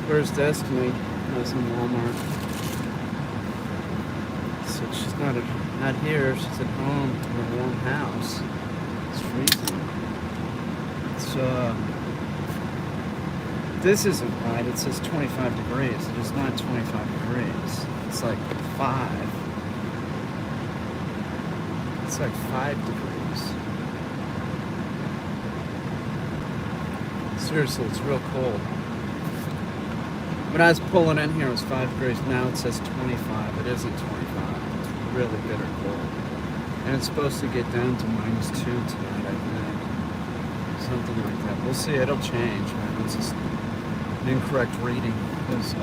Where's Destiny? I was in Walmart. So she's not here. She's at home in a warm house. It's freezing. It's this isn't right. It says 25 degrees. It is not 25 degrees. It's like 5. It's like 5 degrees. Seriously, it's real cold. When I was pulling in here, it was 5 degrees. Now it says 25. It isn't 25. It's really bitter cold. And it's supposed to get down to -2 tonight, I think. Something like that. We'll see. It'll change, man. It's just an incorrect reading. Because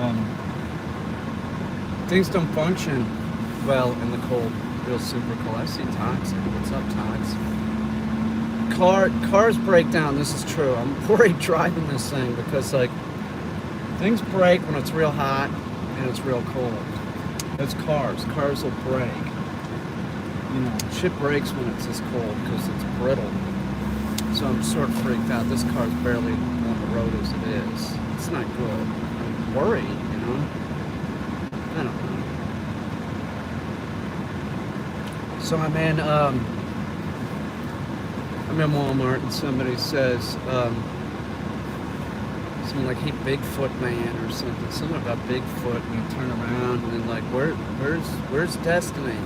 things don't function well in the cold. Real super cold. I see Tox. What's up, Tox? Cars break down. This is true. I'm worried driving this thing because, like, things break when it's real hot and it's real cold. It's cars. Cars will break. You know, shit breaks when it's this cold because it's brittle. So I'm sort of freaked out. This car's barely on the road as it is. It's not good. I'm worried, you know? I don't know. So I'm in Walmart and somebody says, something like, hey, Bigfoot man or something. Something about Bigfoot, and you turn around and then like, where's Destiny?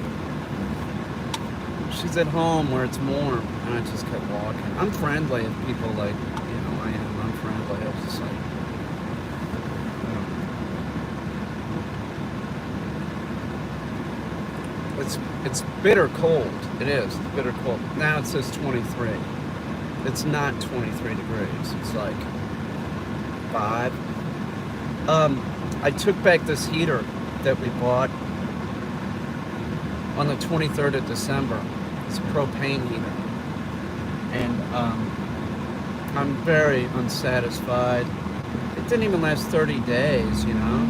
She's at home where it's warm, and I just kept walking. I'm friendly if people like, you know, I'm friendly. I was just like, it's bitter cold. It is. It's bitter cold. Now it says 23. It's not 23 degrees. It's like 5. I took back this heater that we bought on the 23rd of December. It's a propane heater. And I'm very unsatisfied. It didn't even last 30 days, you know?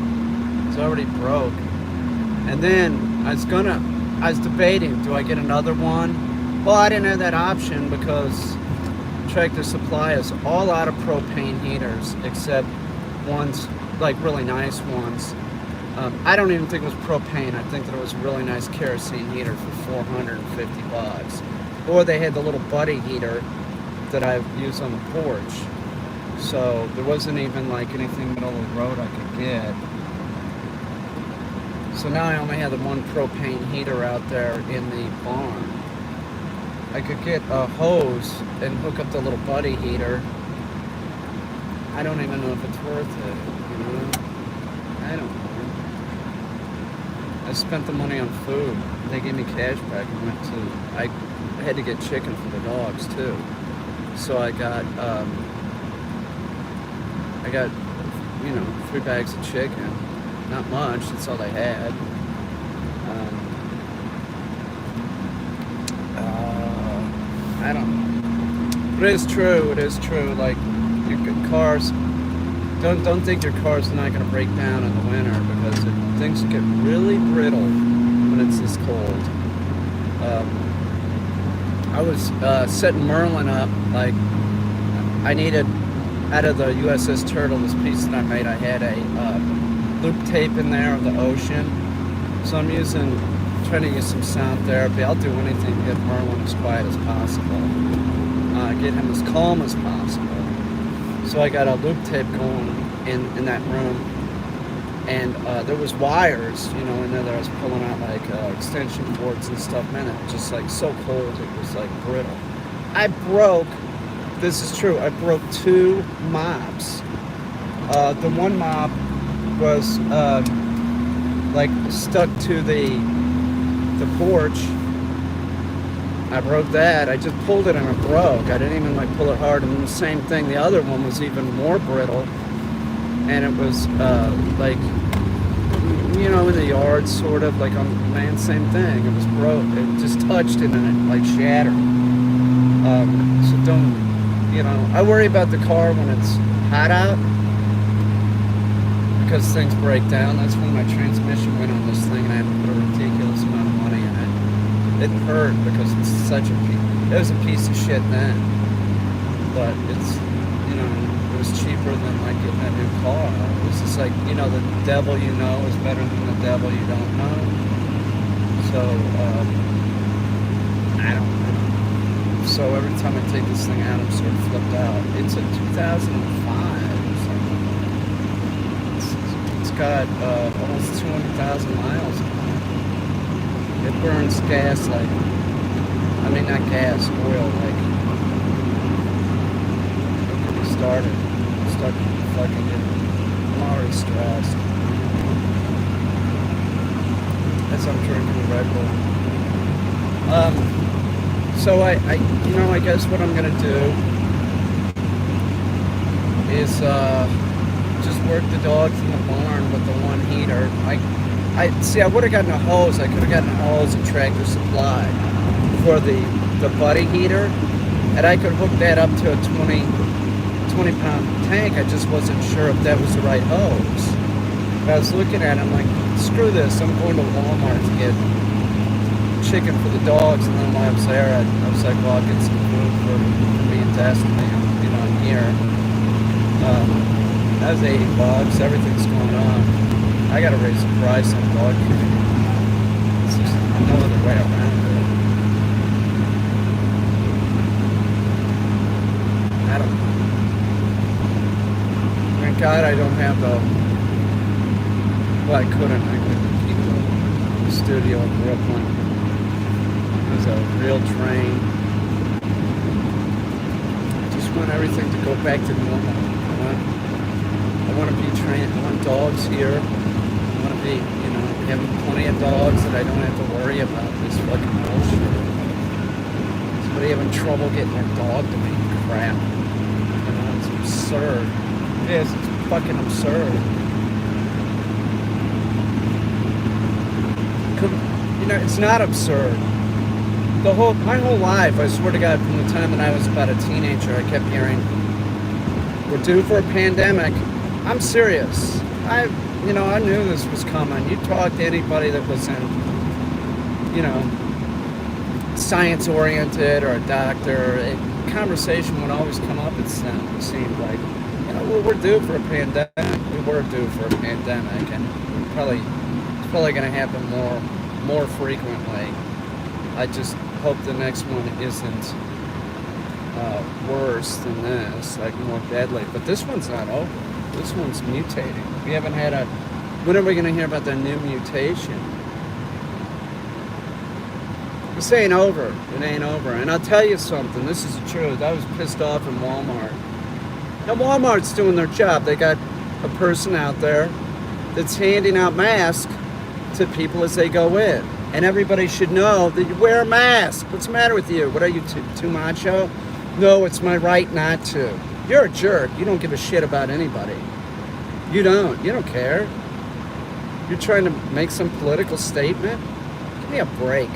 It's already broke. And then I was debating, do I get another one? Well, I didn't have that option because Tractor Supply is all out of propane heaters except ones, like really nice ones. I don't even think it was propane. I think that it was a really nice kerosene heater for $450. Or they had the little buddy heater that I use on the porch. So there wasn't even like anything middle of the road I could get. So now I only have the one propane heater out there in the barn. I could get a hose and hook up the little buddy heater. I don't even know if it's worth it, you know? I don't know. I spent the money on food. They gave me cash back and I had to get chicken for the dogs too. So I got, you know, 3 bags of chicken. Not much, that's all they had. I don't know. But it is true, like, your cars, don't think your car's not going to break down in the winter because things get really brittle when it's this cold. I was setting Merlin up, like, I needed, out of the USS Turtle, this piece that I made, I had a loop tape in there of the ocean. So I'm trying to use some sound therapy. I'll do anything to get Merlin as quiet as possible. Get him as calm as possible. So I got a loop tape going in that room. And there was wires, you know, in there that I was pulling out like extension cords and stuff. Man, it was just like so cold, it was like brittle. This is true, I broke 2 mobs. The one mob was like stuck to the porch. I broke that. I just pulled it and it broke. I didn't even like pull it hard. And the same thing, the other one was even more brittle, and it was like, you know, in the yard, sort of like on land, same thing. It was broke. It just touched it and it like shattered. So don't, you know, I worry about the car when it's hot out, because things break down. That's when my transmission went on this thing and I had to put a ridiculous amount of money in it. It hurt because it's such a piece. It was a piece of shit then, but it's, you know, it was was cheaper than like getting a new car. It was just like, you know, the devil you know is better than the devil you don't know. So, I don't know. So every time I take this thing out, I'm sort of flipped out. It's a 2005 or something. It's got almost 200,000 miles on it. It burns gas like, I mean not gas, oil like. Started fucking getting already stressed as I'm drinking Red Bull. So I guess what I'm gonna do is just work the dogs in the barn with the one heater. I would have gotten a hose. I could have gotten a hose and Tractor Supply for the buddy heater, and I could hook that up to a 20-pound tank. I just wasn't sure if that was the right hose. But I was looking at it, I'm like, screw this, I'm going to Walmart to get chicken for the dogs. And then while I was there, I was like, well, I'll get some food for me and Destiny, you know, here. That was $80, everything's going on. I gotta raise the price on dog food. It's just no other way around it. I don't know. Thank God I don't have well, I couldn't keep the studio in Brooklyn. It was a real drain. I just want everything to go back to normal. I want to be trained. I want dogs here. I want to be, you know, having plenty of dogs that I don't have to worry about this fucking bullshit. Somebody having trouble getting their dog to make crap. You know, it's absurd. Yes, it's fucking absurd. You know, it's not absurd. My whole life, I swear to God, from the time that I was about a teenager, I kept hearing, we're due for a pandemic. I'm serious. I knew this was coming. You talk to anybody that was in, you know, science-oriented or a doctor, a conversation would always come up, it seemed like, you know, well, we're due for a pandemic. We were due for a pandemic, and it's probably going to happen more frequently. I just hope the next one isn't worse than this, like more deadly. But this one's not over. This one's mutating. We haven't had when are we going to hear about the new mutation? This ain't over. It ain't over. And I'll tell you something. This is the truth. I was pissed off in Walmart. Now, Walmart's doing their job. They got a person out there that's handing out masks to people as they go in. And everybody should know that you wear a mask. What's the matter with you? What are you, too macho? No, it's my right not to. You're a jerk. You don't give a shit about anybody. You don't. You don't care. You're trying to make some political statement? Give me a break.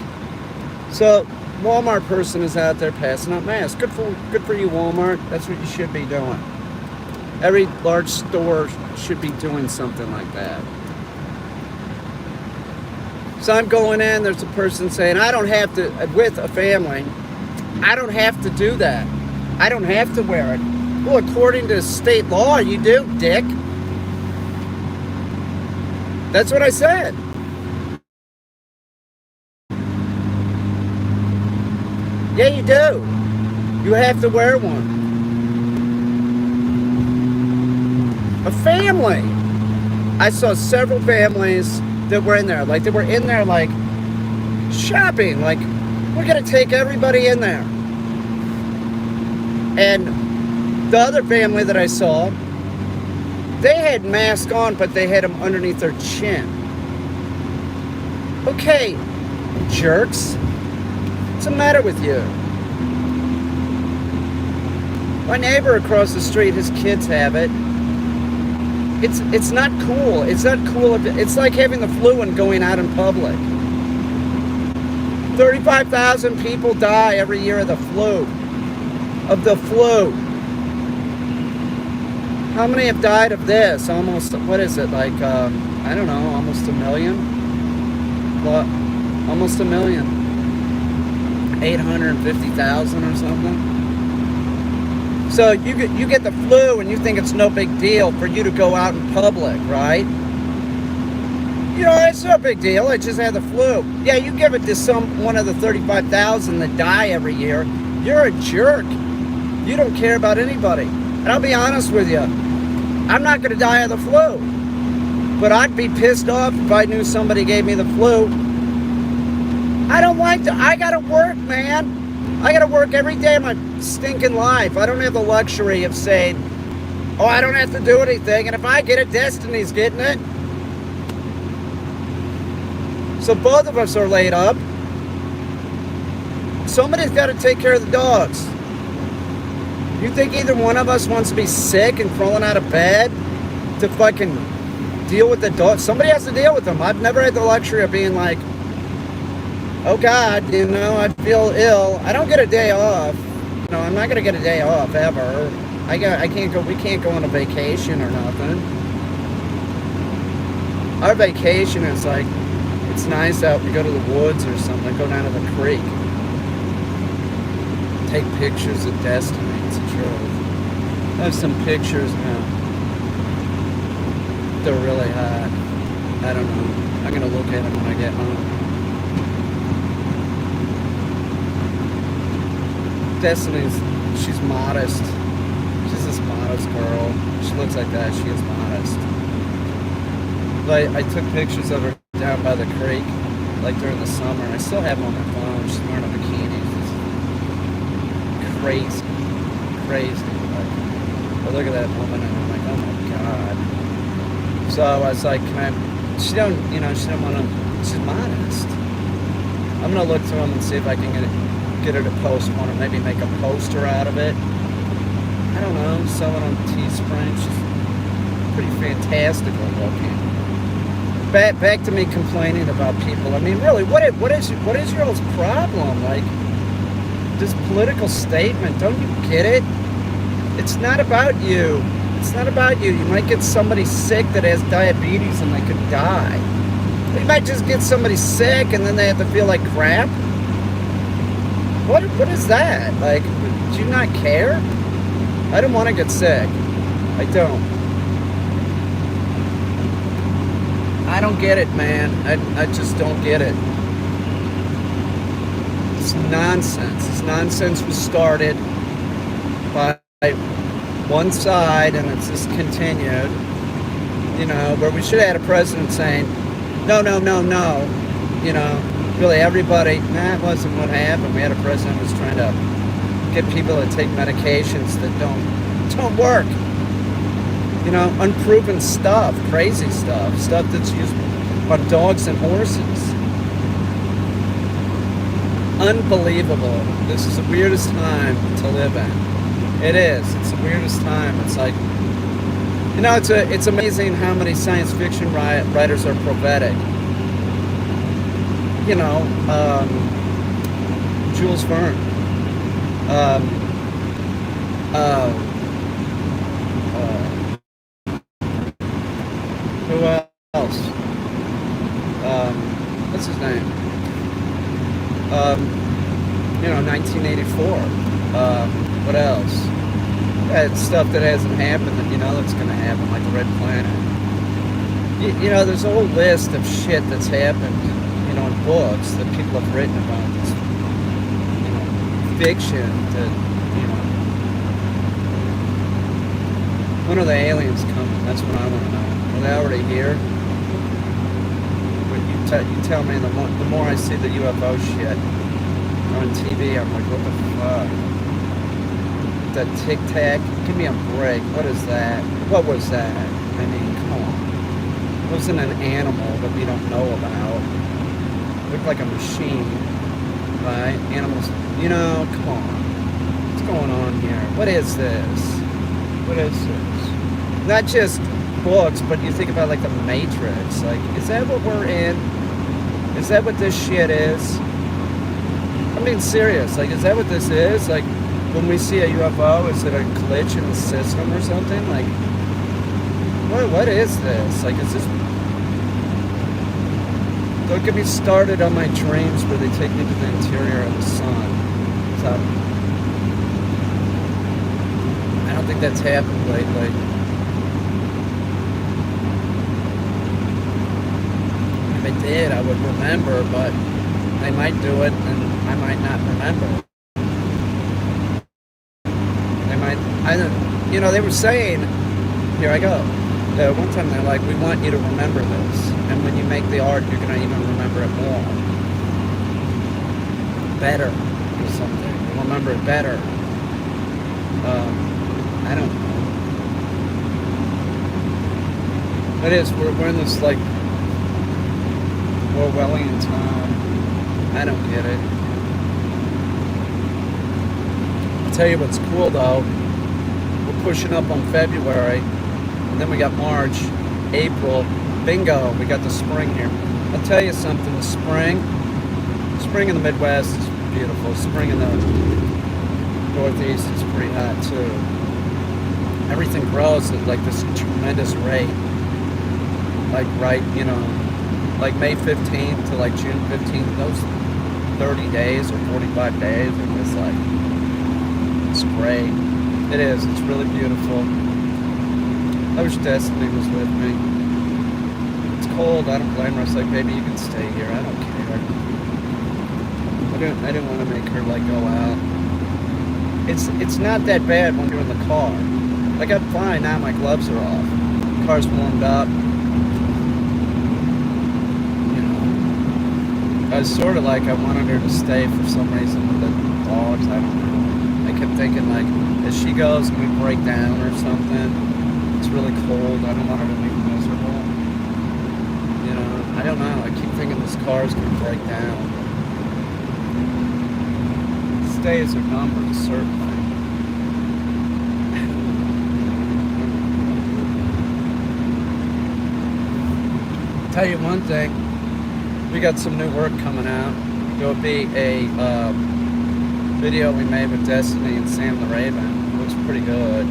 So, Walmart person is out there passing out masks. Good for you, Walmart. That's what you should be doing. Every large store should be doing something like that. So I'm going in, there's a person saying, I don't have to, with a family, I don't have to do that. I don't have to wear it. Well, according to state law, you do, dick. That's what I said. Yeah, you do. You have to wear one. A family. I saw several families that were in there. Like, they were in there, like, shopping. Like, we're going to take everybody in there. And the other family that I saw, they had masks on, but they had them underneath their chin. Okay, jerks. What's the matter with you? My neighbor across the street, his kids have it. It's not cool. It's not cool. It's like having the flu and going out in public. 35,000 people die every year of the flu. How many have died of this? Almost, what is it, like, I don't know, almost a million? What? Almost a million. 850,000 or something? So you get the flu and you think it's no big deal for you to go out in public, right? You know, it's no big deal. I just had the flu. Yeah, you give it to one of the 35,000 that die every year. You're a jerk. You don't care about anybody. And I'll be honest with you. I'm not going to die of the flu. But I'd be pissed off if I knew somebody gave me the flu. I don't like to. I got to work, man. I got to work every day of my stinking life. I don't have the luxury of saying, oh, I don't have to do anything. And if I get it, Destiny's getting it. So both of us are laid up. Somebody's got to take care of the dogs. You think either one of us wants to be sick and crawling out of bed to fucking deal with the dogs? Somebody has to deal with them. I've never had the luxury of being like, oh God, you know, I feel ill. I don't get a day off. You know, I'm not gonna get a day off ever. I can't go. We can't go on a vacation or nothing. Our vacation is like, it's nice out. We go to the woods or something. Go down to the creek. Take pictures of Destiny. It's the truth. I have some pictures now. They're really hot. I don't know. I'm gonna look at them when I get home. Destiny's, she's modest. She's this modest girl. She looks like that. She is modest. But I took pictures of her down by the creek, like during the summer, and I still have them on my phone. She's wearing a bikini. It's crazy. Crazy. I look at that woman and I'm like, oh my God. So I was like, she don't want to, she's modest. I'm going to look through them and see if I can get her to post one or maybe make a poster out of it. I don't know, sell it on Teespring. She's pretty fantastically looking. Back to me complaining about people. I mean, really, what is your all's problem? Like, this political statement, don't you get it? It's not about you. It's not about you. You might get somebody sick that has diabetes and they could die. You might just get somebody sick and then they have to feel like crap. What is that? Like, do you not care? I don't want to get sick. I don't. I don't get it, man. I just don't get it. It's nonsense. This nonsense was started by one side and it's just continued. You know, where we should have had a president saying, no, no, no, no. You know, really everybody, that wasn't what happened. We had a president who was trying to get people to take medications that don't work. You know, unproven stuff, crazy stuff that's used on dogs and horses. Unbelievable. This is the weirdest time to live in. It is. It's the weirdest time. It's like, you know, it's amazing how many science fiction writers are prophetic. You know, Jules Verne. Who else? What's his name? You know, 1984. What else? Yeah, it's stuff that hasn't happened that you know that's going to happen, like the Red Planet. You know, there's a whole list of shit that's happened, you know, in books that people have written about this, you know, fiction that, you know. When are the aliens coming? That's what I want to know. Are they already here? But you tell me, the more I see the UFO shit on TV, I'm like, what the fuck? That Tic Tac, give me a break. What is that? What was that? I mean, come on. It wasn't an animal that we don't know about. It looked like a machine, right? Animals, you know, come on. What's going on here? What is this? What is this? Not just books, but you think about like the Matrix. Like, is that what we're in? Is that what this shit is? I'm being serious. Like, is that what this is? Like, when we see a UFO, is it a glitch in the system or something? Like, what is this? Like, is this... Don't get me started on my dreams where they take me to the interior of the sun. So, think that's happened lately. If it did, I would remember, but they might do it and I might not remember. They might, I don't, you know, they were saying, here I go. One time they're like, we want you to remember this. And when you make the art, you're going to even remember it more. Better or something. You'll remember it better. I don't know. It is, we're in this like Orwellian time. I don't get it. I'll tell you what's cool though. We're pushing up on February. And then we got March, April, bingo, we got the spring here. I'll tell you something, the spring in the Midwest is beautiful. Spring in the Northeast is pretty hot too. Everything grows at like this tremendous rate. Like right, you know, like May 15th to like June 15th, those 30 days or 45 days are just like, it's great. It is, it's really beautiful. I wish Destiny was with me. It's cold, I don't blame her. I was like, baby, you can stay here, I don't care. I didn't want to make her like go out. It's not that bad when you're in the car. Like I'm fine now, my gloves are off. The car's warmed up. You know. I was sort of like I wanted her to stay for some reason with the dogs, I don't know. I kept thinking like, as she goes, can we break down or something? It's really cold. I don't want her to be miserable. You know, I don't know. I keep thinking this car's going to break down. Stays are numbered, certainly. Tell you one thing. We got some new work coming out. There'll be a video we made with Destiny and Sam the Raven. It looks pretty good.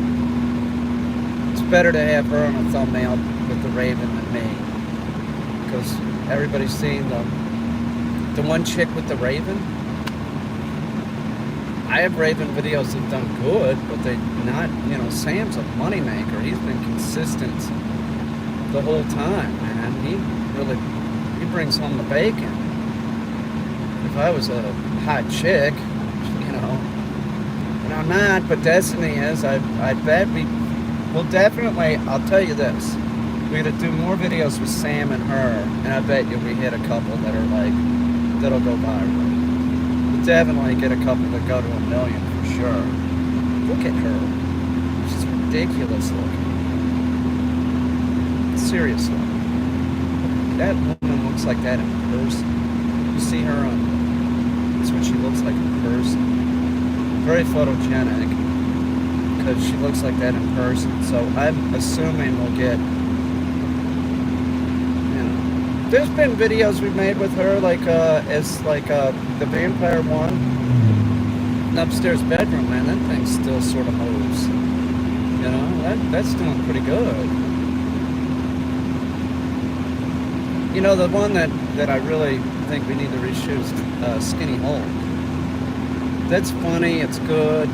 Better to have her on a thumbnail with the Raven than me, because everybody's seen the one chick with the Raven. I have Raven videos that have done good, but they not, you know, Sam's a moneymaker. He's been consistent the whole time, man. He brings home the bacon. If I was a hot chick, you know, and I'm not, but Destiny is, I bet well, definitely, I'll tell you this. We're going to do more videos with Sam and her, and I bet you we hit a couple that are like, that'll go viral. We'll definitely get a couple that go to 1 million for sure. Look at her. She's ridiculous looking. Seriously. That woman looks like that in person. You see her on, that's what she looks like in person. Very photogenic. Because she looks like that in person, so I'm assuming we'll get, you know, there's been videos we've made with her, like, as, like, the vampire one, an upstairs bedroom, man, that thing still sort of moves, you know, that's doing pretty good. You know, the one that I really think we need to reshoot is Skinny Hulk. That's funny, it's good.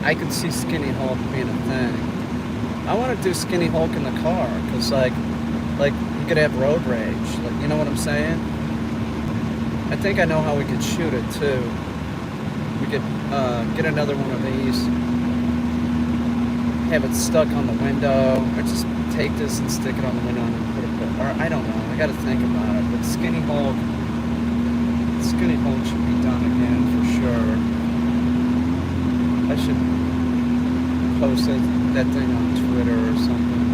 I could see Skinny Hulk being a thing. I want to do Skinny Hulk in the car, because like you could have road rage. Like, you know what I'm saying? I think I know how we could shoot it too. We could get another one of these, have it stuck on the window, or just take this and stick it on the window and put it. Or I don't know. I got to think about it. But Skinny Hulk should be done again for sure. I should post that thing on Twitter or something.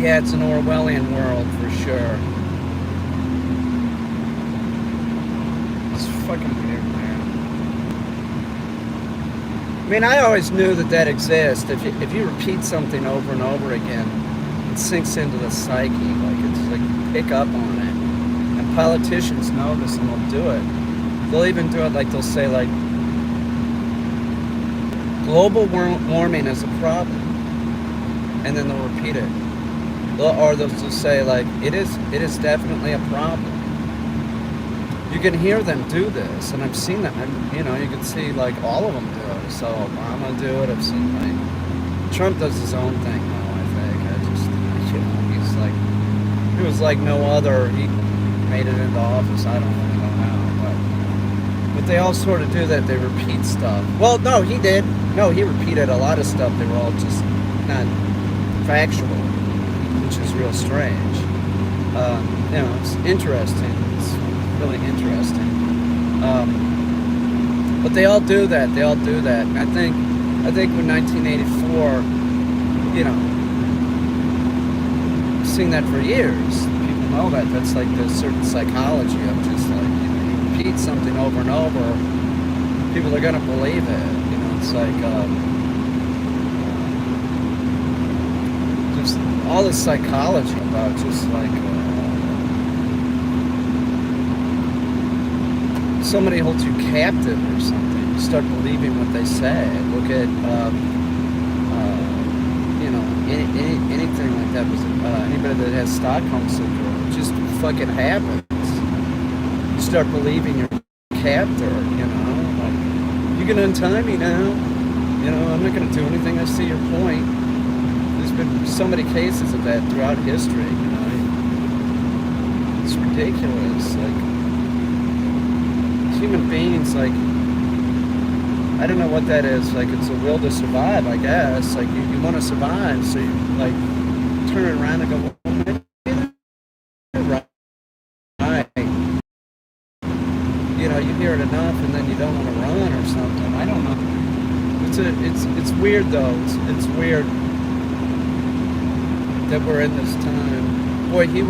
Yeah, it's an Orwellian world for sure. It's fucking weird, man. I mean, I always knew that exists. If you repeat something over and over again, it sinks into the psyche. Like, it's like you pick up on it. And politicians know this and they'll do it. They'll even do it like they'll say like, global warming is a problem, and then they'll repeat it. Or they'll just say like, it is definitely a problem. you can hear them do this, and I've seen them, and you can see like all of them do it. So Obama do it. I've seen like Trump does his own thing though. I think he's like he was like no other. He made it into office. I don't really know how, but they all sort of do that. They repeat stuff. Well, no, he did. No, he repeated a lot of stuff. They were all just not factual, which is real strange. It's interesting. It's really interesting. But they all do that. They all do that. And I think when 1984, I've seen that for years. People know that. That's like the certain psychology of just like, you repeat something over and over, people are going to believe it. It's like, just all this psychology about just like, somebody holds you captive or something. You start believing what they say. Look at, anything like that. Anybody that has Stockholm syndrome, it just fucking happens. You start believing you're a captor, like, you can untie me now. I'm not going to do anything. I see your point. There's been so many cases of that throughout history, It's ridiculous. Like, human beings, like, I don't know what that is. Like, it's a will to survive, I guess. Like, you want to survive, so you, like, turn it around and go, well, maybe you're right. You hear it enough, and then you don't want to run or something. I don't know. It's weird, though. It's weird that we're in this time. Boy, he's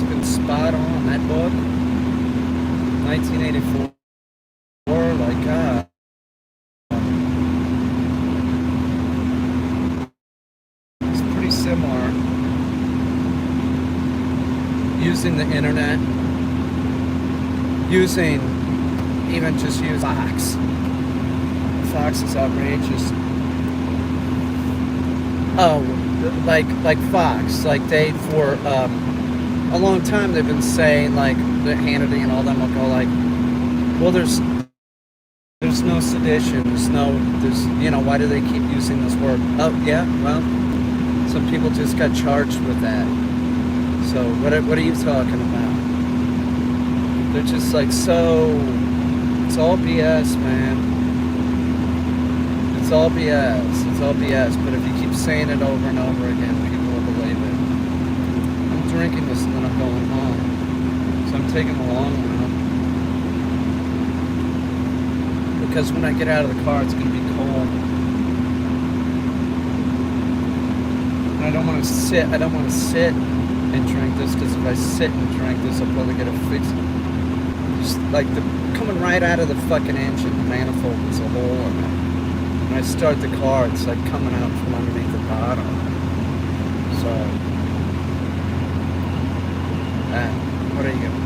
been spot on. That book, 1984. Like, God. It's pretty similar. Using the internet, use Fox. Fox is outrageous. Oh, like Fox, like they for a long time they've been saying, like, the Hannity and all them will go like, well, there's no sedition, why do they keep using this word? Oh, yeah, well, some people just got charged with that. So, what are you talking about? They're just like, so, it's all BS, man. It's all BS, but if you keep saying it over and over again, people will believe it. I'm drinking this and then I'm going home. So I'm taking the long route. Because when I get out of the car, it's going to be cold. And I don't want to sit and drink this, because if I sit and drink this, I'll probably get a fix. Just like coming right out of the fucking engine, the manifold is a hole in it. When I start the car, it's like coming out from underneath the bottom. So, what are you going to do?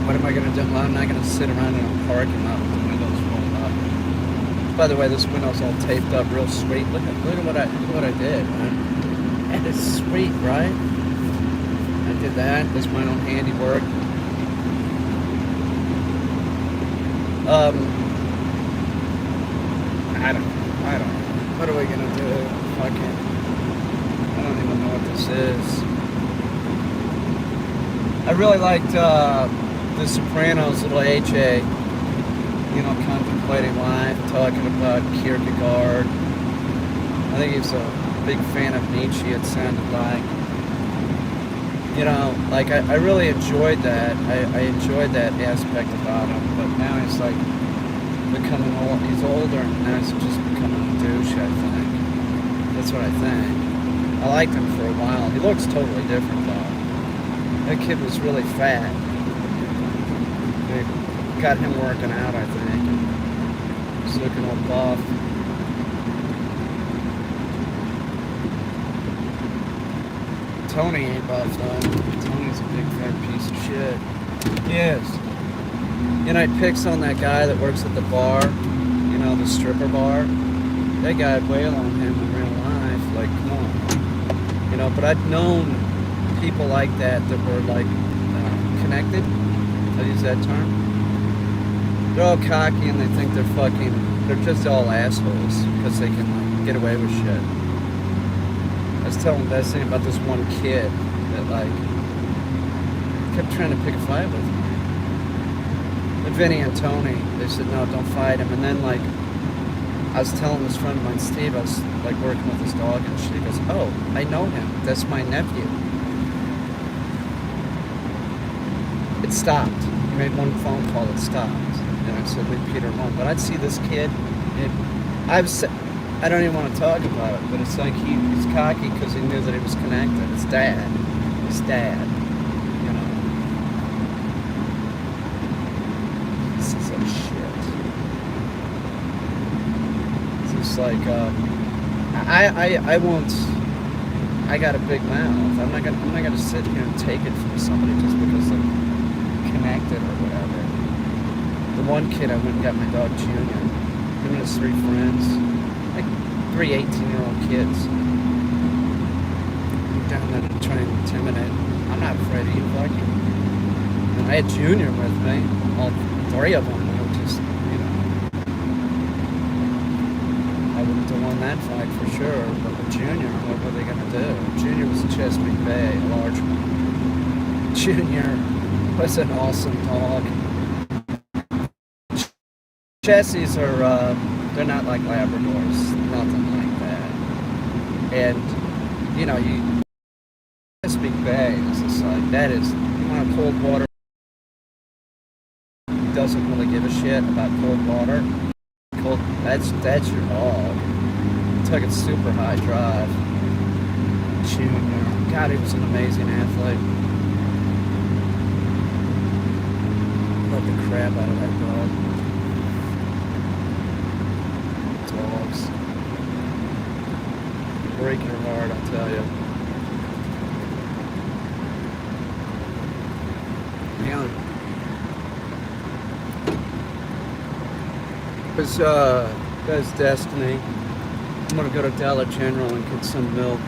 What am I going to do? Well, I'm not going to sit around in a parking lot with the windows rolled up. By the way, this window's all taped up real sweet. Look at what I did, man. And it's sweet, right? I did that. That's my own handiwork. I don't know. What are we going to do? Fucking, I don't even know what this is. I really liked, the Sopranos, little AJ, contemplating life, talking about Kierkegaard. I think he's a big fan of Nietzsche, it sounded like. I really enjoyed that. I enjoyed that aspect about him, but now he's like becoming old. He's older, and now he's just becoming a douche, I think. That's what I think. I liked him for a while. He looks totally different, though. That kid was really fat. They got him working out, I think. He's looking all buff. Tony ain't buff, though. Tony's a big fat piece of shit. He is. He picks on that guy that works at the bar, the stripper bar. That guy wail on him in real life. Like, come on. But I've known people like that were like connected. I'll use that term. They're all cocky and they think they're just all assholes because they can like get away with shit. I was telling Destiny about this one kid that like kept trying to pick a fight with me. But Vinny and Tony, they said no, don't fight him. And then like I was telling this friend of mine, Steve, I was like working with his dog, and she goes, "Oh, I know him. That's my nephew." It stopped. He made one phone call. It stopped. And I said, leave Peter alone. But I'd see this kid. I don't even want to talk about it, but it's like he's cocky because he knew that he was connected. His dad. His dad. You know. This is like shit. It's just like, I won't. I got a big mouth. I'm not gonna sit here and take it from somebody just because they're connected or whatever. The one kid, I went and got my dog Junior. Him and his 3 friends, like 3 18-year-old kids. I'm down there to try and intimidate. I'm not afraid of you, fucking. And I had Junior with me. All 3 of them were just, you know. I wouldn't have won that fight for sure. But with Junior, what were they gonna do? Junior was a Chesapeake Bay, a large one. Junior was an awesome dog. Chessies are, they're not like Labradors, nothing like that. And, you know, Chesapeake Bay is just like, that is, you want a cold water, he doesn't really give a shit about cold water. That's your dog. Took it super high drive. Junior, God, he was an amazing athlete. Love the crap out of that dog. Dogs. Break your heart, I'll tell you. Hang on. There's Destiny. I'm gonna go to Dollar General and get some milk.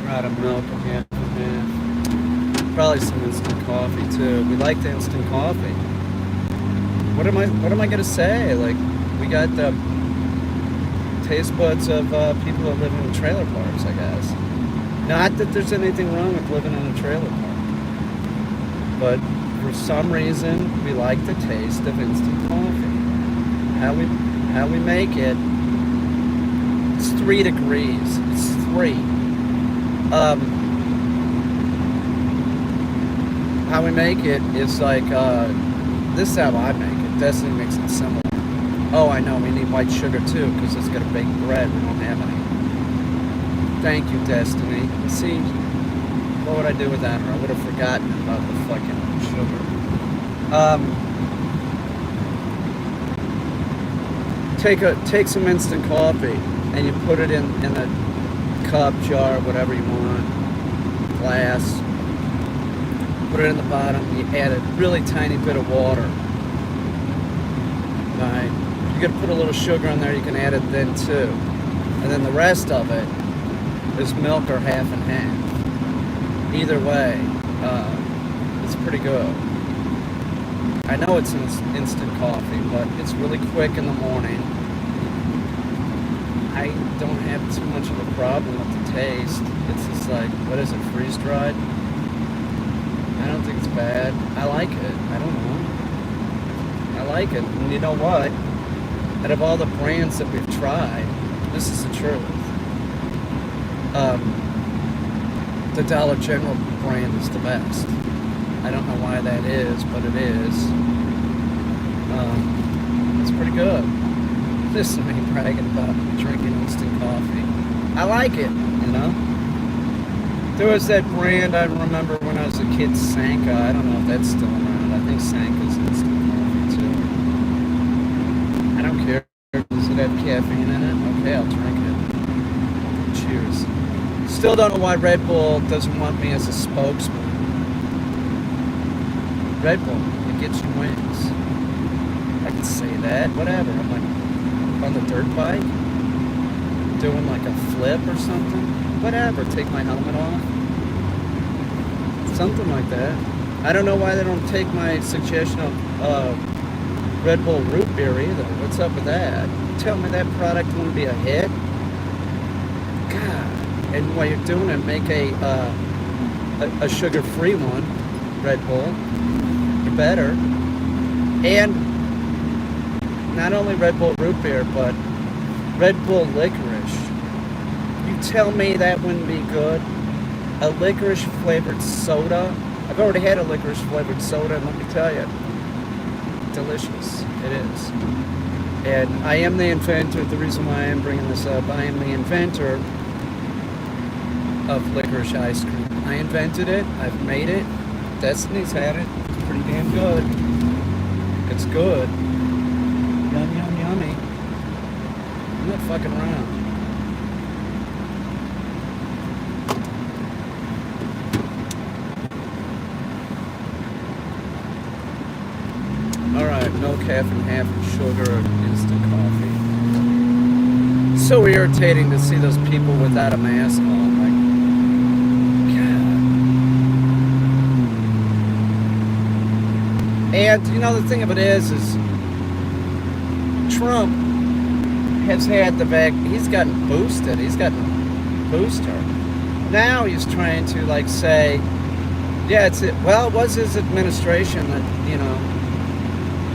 Try out milk, a half and half. Probably some instant coffee too. We like the instant coffee. What am I gonna say? Like, we got the taste buds of people that live in trailer parks, I guess. Not that there's anything wrong with living in a trailer park, but for some reason we like the taste of instant coffee. How we make it? It's 3 degrees. It's 3. How we make it is like this is how I make it. Destiny makes it similar. Oh, I know, we need white sugar too, because it's got a baked bread. We don't have any. Thank you, Destiny. See, what would I do without her? I would have forgotten about the fucking sugar. Take some instant coffee, and you put it in a cup, jar, whatever you want, glass. Put it in the bottom, you add a really tiny bit of water. Right? You gotta put a little sugar in there, you can add it then too. And then the rest of it is milk or half and half. Either way, it's pretty good. I know it's instant coffee, but it's really quick in the morning. I don't have too much of a problem with the taste. It's just like, what is it, freeze-dried? I don't think it's bad. I like it. I don't know. I like it. And you know what? Out of all the brands that we've tried, this is the truth. The Dollar General brand is the best. I don't know why that is, but it is. It's pretty good. This is me bragging about drinking instant coffee. I like it, you know? There was that brand I remember when I was a kid, Sanka. I don't know if that's still around. I think Sanka's instant coffee too. I don't care. Does it have caffeine in it? Okay, I'll drink it. Cheers. Still don't know why Red Bull doesn't want me as a spokesman. Red Bull, it gets you wings. I can say that, whatever. I'm like on the dirt bike, doing like a flip or something. Whatever, take my helmet off. Something like that. I don't know why they don't take my suggestion of Red Bull root beer either. What's up with that? Tell me that product won't be a hit? God. And while you're doing it, make a sugar-free one, Red Bull. You're better. And not only Red Bull root beer, but Red Bull licorice. You tell me that wouldn't be good? A licorice flavored soda. I've already had a licorice flavored soda, and let me tell you, delicious. It is. And I am the inventor. The reason why I am bringing this up, I am the inventor of licorice ice cream. I invented it. I've made it. Destiny's had it. It's pretty damn good. It's good. Yum, yum, yummy. I'm not fucking around. Alright, no caffeine, half sugar, instant coffee. So irritating to see those people without a mask on. Like, God. And, you know, the thing of it is Trump has had he's gotten boosted. He's gotten a booster. Now he's trying to, like, say, yeah, it was his administration that, you know,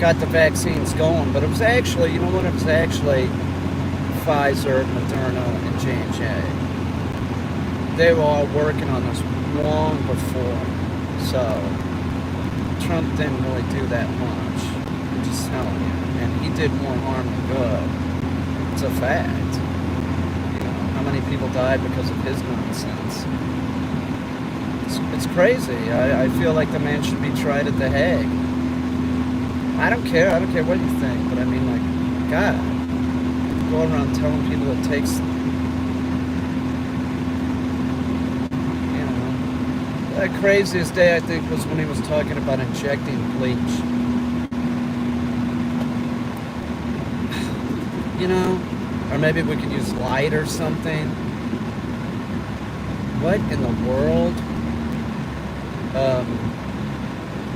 got the vaccines going, but it was actually, you know what, it was actually Pfizer, Moderna, and J&J. They were all working on this long before, so Trump didn't really do that much. I'm just telling you, and he did more harm than good. It's a fact. You know, how many people died because of his nonsense? It's crazy. I feel like the man should be tried at The Hague. I don't care what you think, but I mean, like, God, go around telling people it takes, you know, the craziest day I think was when he was talking about injecting bleach. You know, or maybe we could use light or something. What in the world?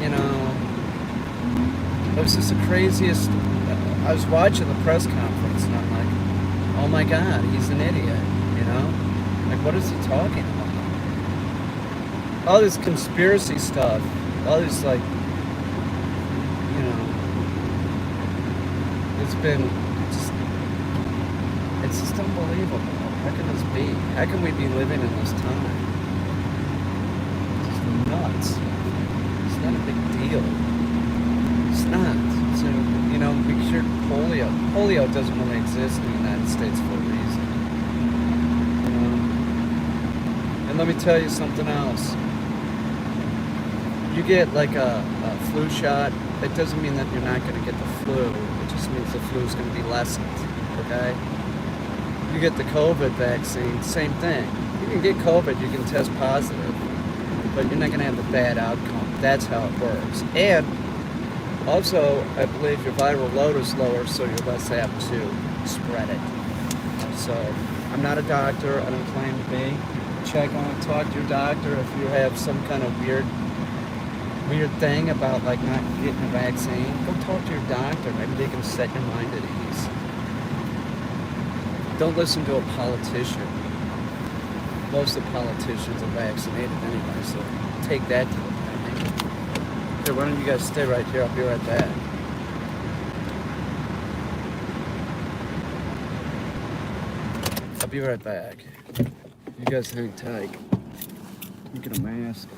You know, it was just the craziest. I was watching the press conference and I'm like, oh my God, he's an idiot, you know? Like, what is he talking about? All this conspiracy stuff, all this, like, you know, it's just unbelievable. How can this be? How can we be living in this time? It's just nuts. It's not a big deal. It's not. So, you know, we cured polio. Polio doesn't really exist in the United States for a reason. You know? And let me tell you something else. You get like a flu shot, it doesn't mean that you're not going to get the flu. It just means the flu is going to be lessened. Okay? You get the COVID vaccine, same thing. You can get COVID, you can test positive, but you're not going to have a bad outcome. That's how it works. And also, I believe your viral load is lower, so you're less apt to spread it. So, I'm not a doctor. I don't claim to be. Check on it. Talk to your doctor if you have some kind of weird thing about, like, not getting a vaccine. Go talk to your doctor. Maybe they can set your mind at ease. Don't listen to a politician. Most of the politicians are vaccinated anyway, so take that to the bank. Okay, why don't you guys stay right here? I'll be right back. I'll be right back. You guys hang tight. You get a mask.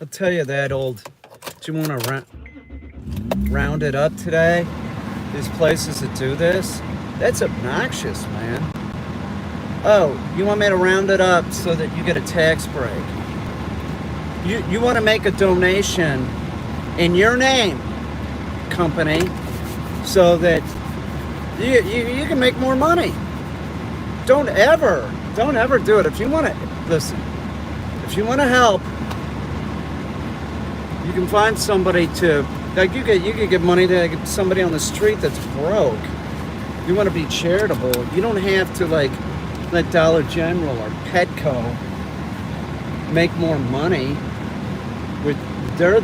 tell you that old, do you want to round it up today? These places that do this, that's obnoxious, man. Oh, you want me to round it up so that you get a tax break? You want to make a donation in your name, company, so that you can make more money. Don't ever do it. If you want to, listen, if you want to help, you can find somebody to, like you could give money to like, somebody on the street that's broke. You want to be charitable. You don't have to like let Dollar General or Petco make more money with their,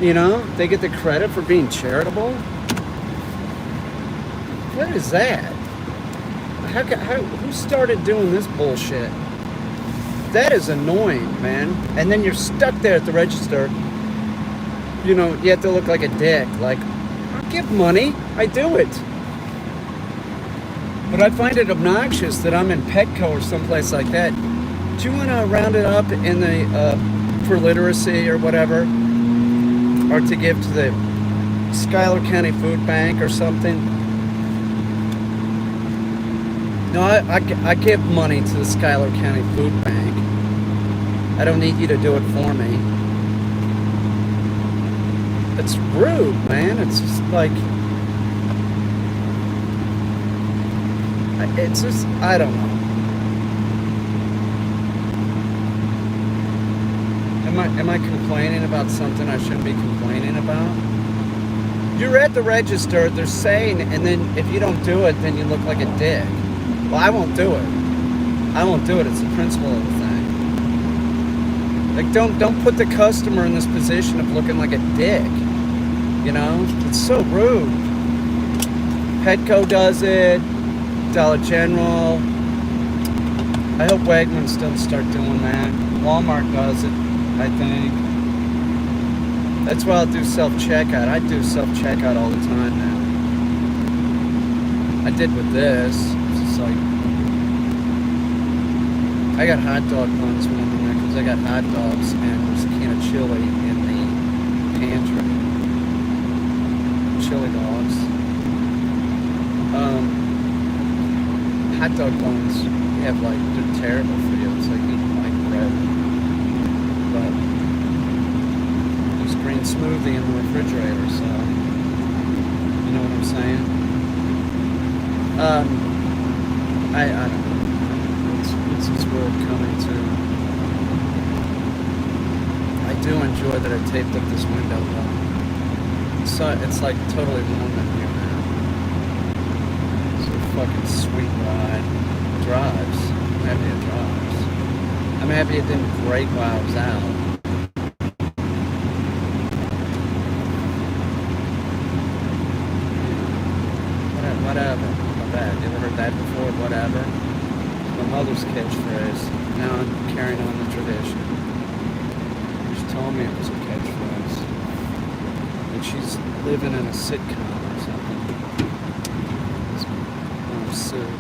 you know, they get the credit for being charitable. What is that? Who started doing this bullshit? That is annoying, man. And then you're stuck there at the register. You know, you have to look like a dick. Like, I'll give money. I do it. But I find it obnoxious that I'm in Petco or someplace like that. Do you want to round it up in the for literacy or whatever, or to give to the Schuyler County Food Bank or something? No, I give money to the Schuyler County Food Bank. I don't need you to do it for me. It's rude, man. It's just like, it's just, I don't know. Am I complaining about something I shouldn't be complaining about? You're at the register, they're saying, and then if you don't do it, then you look like a dick. Well, I won't do it. I won't do it. It's the principle of the thing. Like, don't put the customer in this position of looking like a dick. You know? It's so rude. Petco does it. Dollar General. I hope Wegmans don't start doing that. Walmart does it, I think. That's why I'll do self-checkout. I do self-checkout all the time now. I did with this. It's just like, I got hot dog buns when I'm in there because I got hot dogs and there's a can of chili in the pantry. Chili dogs. Hot dog buns, you have like, they're terrible for you. It's like eating like bread. But there's green smoothie in the refrigerator, so you know what I'm saying? I don't know. What's this world coming to? I do enjoy that I taped up this window though. So it's like totally warm in here now. It's a fucking sweet ride. Drives. I'm happy it drives. I'm happy it didn't break while I was out. Whatever. My bad. You ever heard that before? Whatever. My mother's catchphrase. Now I'm carrying on the tradition. She told me it was a catchphrase. And she's living in a sitcom or something. I'm sued.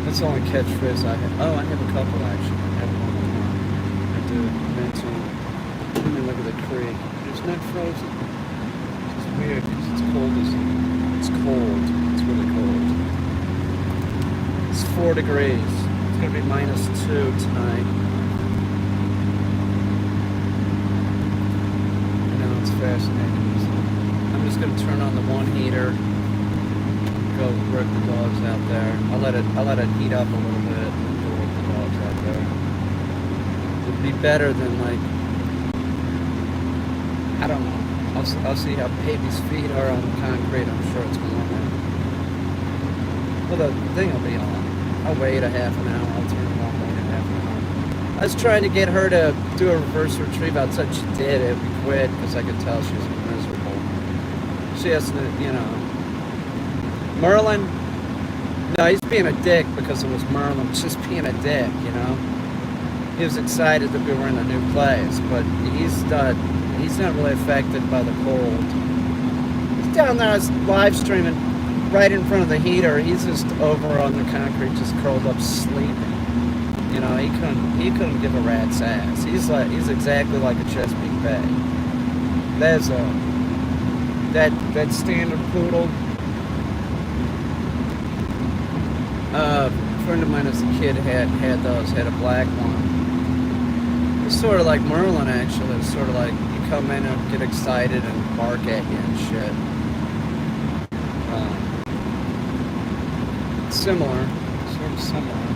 That's the only catchphrase I have. Oh, I have a couple actually. I have one more. I do. Let me look at the creek. It's not frozen. It's weird because it's cold as it's cold. It's really cold. It's 4 degrees. It's gonna be -2 tonight. I know, it's fascinating. I'm just gonna turn on the one heater. Go work the dogs out there. I'll let it heat up a little bit and go work the dogs out there. It'd be better than like, I don't know. I'll see how baby's feet are on the concrete. I'm sure it's warmer. Well, the thing will be on. I'll wait a half an hour. I'll turn it on, wait a half an hour. I was trying to get her to do a reverse retrieve outside. She did it. We quit because I could tell she was miserable. She has to, you know. Merlin, no, he's being a dick because it was Merlin. Just being a dick, you know. He was excited that we were in a new place, but he's not really affected by the cold. He's down there live streaming right in front of the heater. He's just over on the concrete, just curled up sleeping. You know, he couldn't give a rat's ass. He's exactly like a Chesapeake Bay. There's that standard poodle. A friend of mine as a kid had those, had a black one. It's sort of like Merlin, actually. It's sort of like you come in and get excited and bark at you and shit. Similar, sort of similar.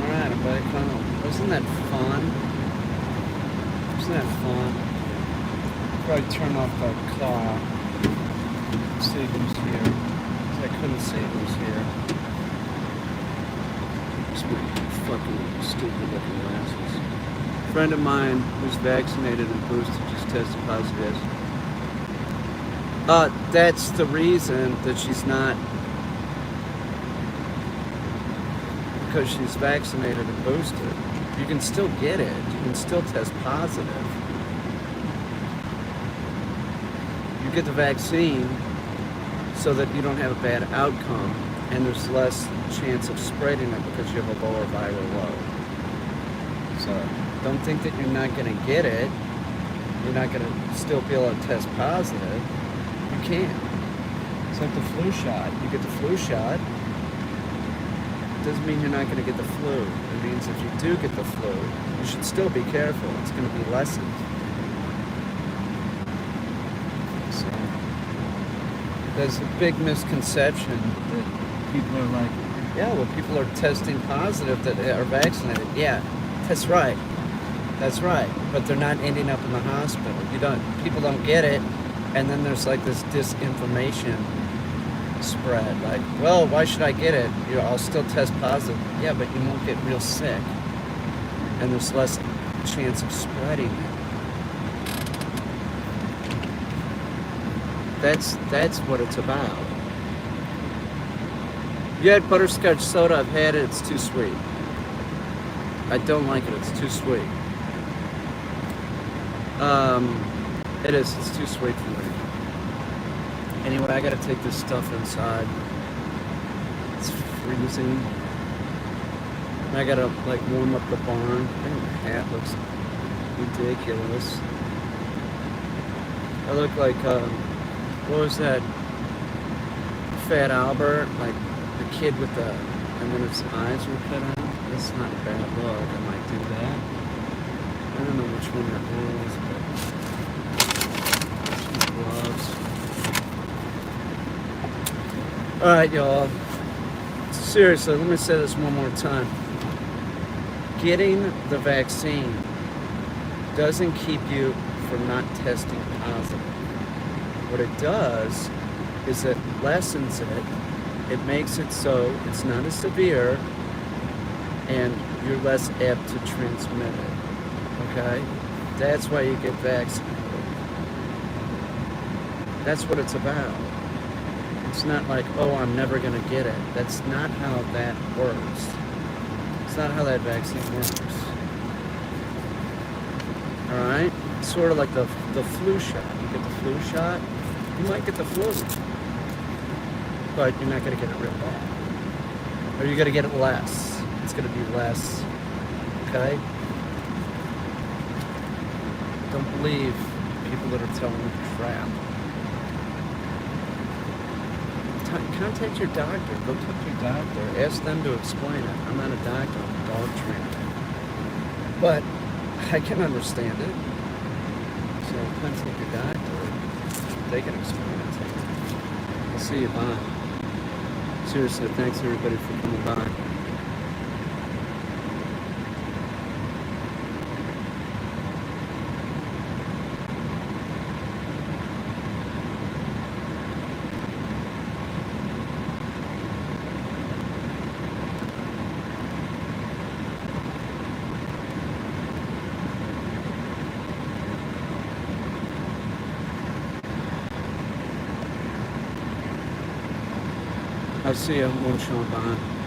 Alright, I'm back home. Wasn't that fun? Wasn't that fun? Probably turn off the car. See who's here. I couldn't see who's here. It's my fucking stupid looking glasses. A friend of mine who's vaccinated and boosted just tested positive. That's the reason that she's not, because she's vaccinated and boosted. You can still get it. You can still test positive. You get the vaccine so that you don't have a bad outcome, and there's less chance of spreading it because you have a lower viral load. So don't think that you're not going to get it. You're not going to still be able to test positive. You can. It's like the flu shot. You get the flu shot, doesn't mean you're not going to get the flu. It means if you do get the flu, you should still be careful. It's going to be lessened. So there's a big misconception that people are like, yeah, well, people are testing positive that are vaccinated. Yeah, that's right. That's right. But they're not ending up in the hospital. People don't get it. And then there's like this disinformation spread. Like, well, why should I get it? I'll still test positive. Yeah, but you won't get real sick. And there's less chance of spreading it. That's what it's about. You had butterscotch soda. I've had it. It's too sweet. I don't like it. It's too sweet. It is. It's too sweet for me. Anyway, I gotta take this stuff inside. It's freezing. I gotta like warm up the barn. I think my hat looks ridiculous. I look like what was that? Fat Albert, like the kid with the, and then his eyes were cut out. That's not a bad look. I might do that. I don't know which one that was, but gloves. All right, y'all. Seriously, let me say this one more time. Getting the vaccine doesn't keep you from not testing positive. What it does is it lessens it. It makes it so it's not as severe and you're less apt to transmit it. Okay? That's why you get vaccinated. That's what it's about. It's not like, oh, I'm never going to get it. That's not how that works. It's not how that vaccine works. Alright? It's sort of like the flu shot. You get the flu shot, you might get the flu. But you're not going to get it real bad. Or you're going to get it less. It's going to be less. Okay? Don't believe people that are telling you crap. Contact your doctor. Go talk to your doctor. Ask them to explain it. I'm not a doctor. I'm a dog trainer. But I can understand it. So contact your doctor. They can explain it to you. I'll see you. Bye. Seriously, thanks everybody for coming by. I'll see you. I'm going to show bye.